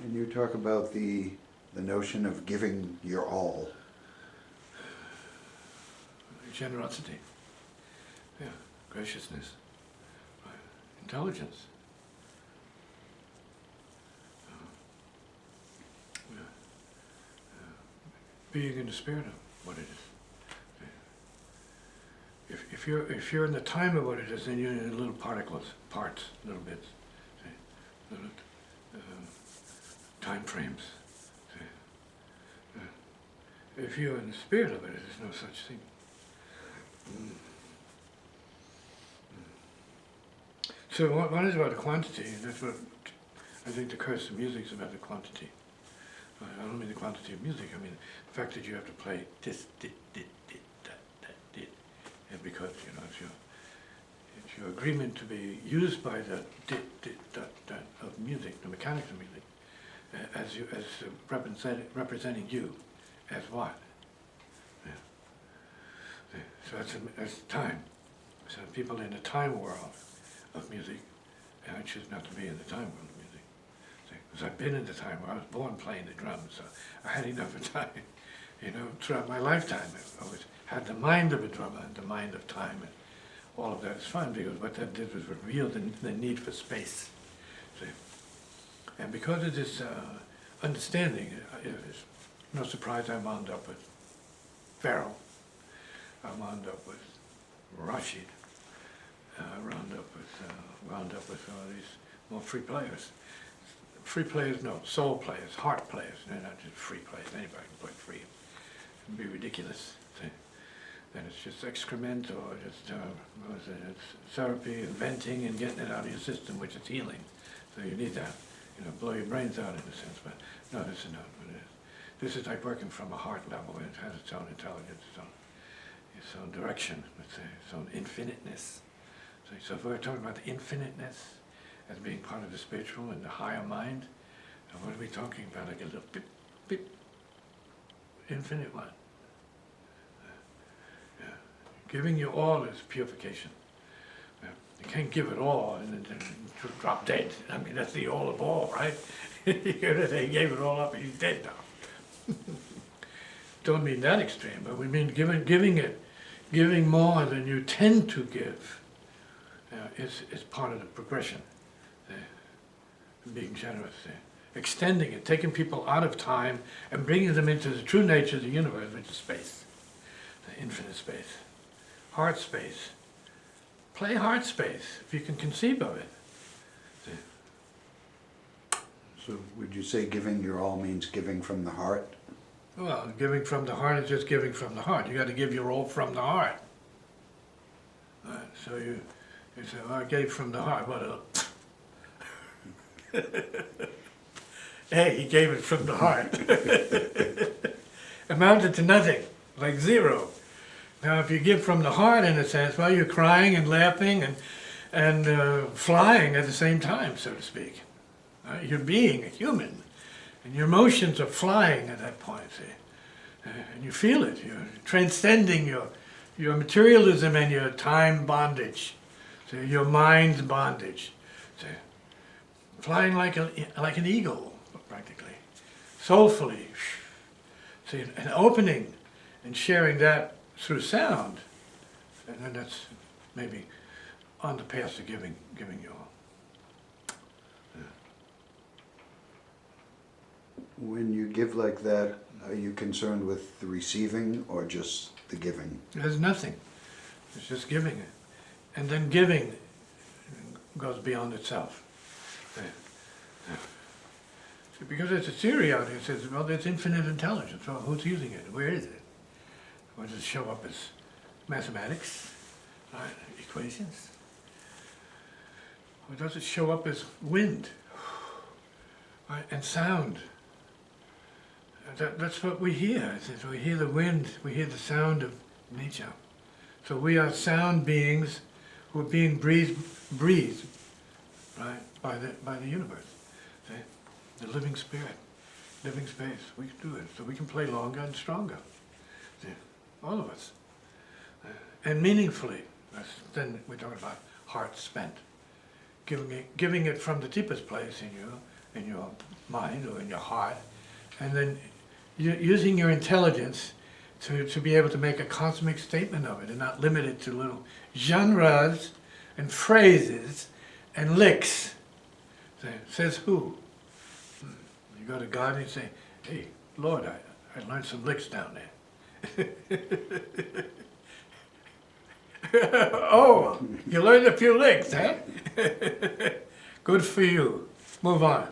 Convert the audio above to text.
And you talk about the notion of giving your all. Generosity, yeah, graciousness, intelligence. Yeah. Being in the spirit of what it is. If you're in the time of what it is, then you're in little particles, parts, little bits, little time frames. If you're in the spirit of it, there's no such thing. So one is about the quantity, and that's what I think the curse of music is about, the quantity. I don't mean the quantity of music, I mean the fact that you have to play this, dit, dit, dit, that, dit. And because, it's your agreement to be used by the dit, dit, that of music, the mechanics of music, as representing you as what? So that's time. So people in the time world of music, and I choose not to be in the time world of music. Because I've been in the time where I was born playing the drums, so I had enough of time. Throughout my lifetime, I always had the mind of a drummer and the mind of time, and all of that is fun because what that did was reveal the need for space. See? And because of this understanding, it's no surprise I wound up with Farrell. I wound up with Rashid. Wound up with all these more free players. Free players, no, soul players, heart players. They're not just free players. Anybody can play free. It'd be ridiculous. See? Then it's just excrement or just it's therapy and venting and getting it out of your system, which is healing. So you need that. Blow your brains out in a sense. But no, this is not what it is. This is like working from a heart level. It has its own intelligence, its own direction, let's say, its own infiniteness. So if we're talking about the infiniteness as being part of the spiritual and the higher mind, what are we talking about? Like a little bip, bip, infinite one. Yeah. Giving you all is purification. Yeah. You can't give it all and then drop dead. I mean, that's the all of all, right? He gave it all up and he's dead now. Don't mean that extreme, but we mean giving more than you tend to give is part of the progression. Being generous, extending it, taking people out of time and bringing them into the true nature of the universe, which is space, the infinite space, heart space. Play heart space if you can conceive of it. So would you say giving your all means giving from the heart? Well, giving from the heart is just giving from the heart. You got to give your all from the heart. So you say, well, I gave from the heart. What hey, he gave it from the heart. Amounted to nothing, like zero. Now, if you give from the heart, in a sense, well, you're crying and laughing and flying at the same time, so to speak. You're being a human. And your emotions are flying at that point, see? And you feel it. You're transcending your materialism and your time bondage, see? Your mind's bondage. See? Flying like an eagle, practically. Soulfully. See? And opening and sharing that through sound. And then that's maybe on the path to giving you all. When you give like that, are you concerned with the receiving or just the giving? There's nothing. It's just giving it. And then giving goes beyond itself. Because there's a theory out here that says, well, there's infinite intelligence. Well, who's using it? Where is it? Or does it show up as mathematics, right? Equations? Or does it show up as wind, right? And sound? That's what we hear. We hear the wind, we hear the sound of nature. So we are sound beings who are being breathed, right, by the universe. See? The living spirit, living space. We can do it. So we can play longer and stronger. See? All of us. And meaningfully. Then we're talking about heart spent. Giving it from the deepest place in you in your mind or in your heart, and then using your intelligence to be able to make a cosmic statement of it and not limit it to little genres and phrases and licks. Says who? You go to God and you say, hey, Lord, I learned some licks down there. Oh, you learned a few licks, huh? Good for you. Move on.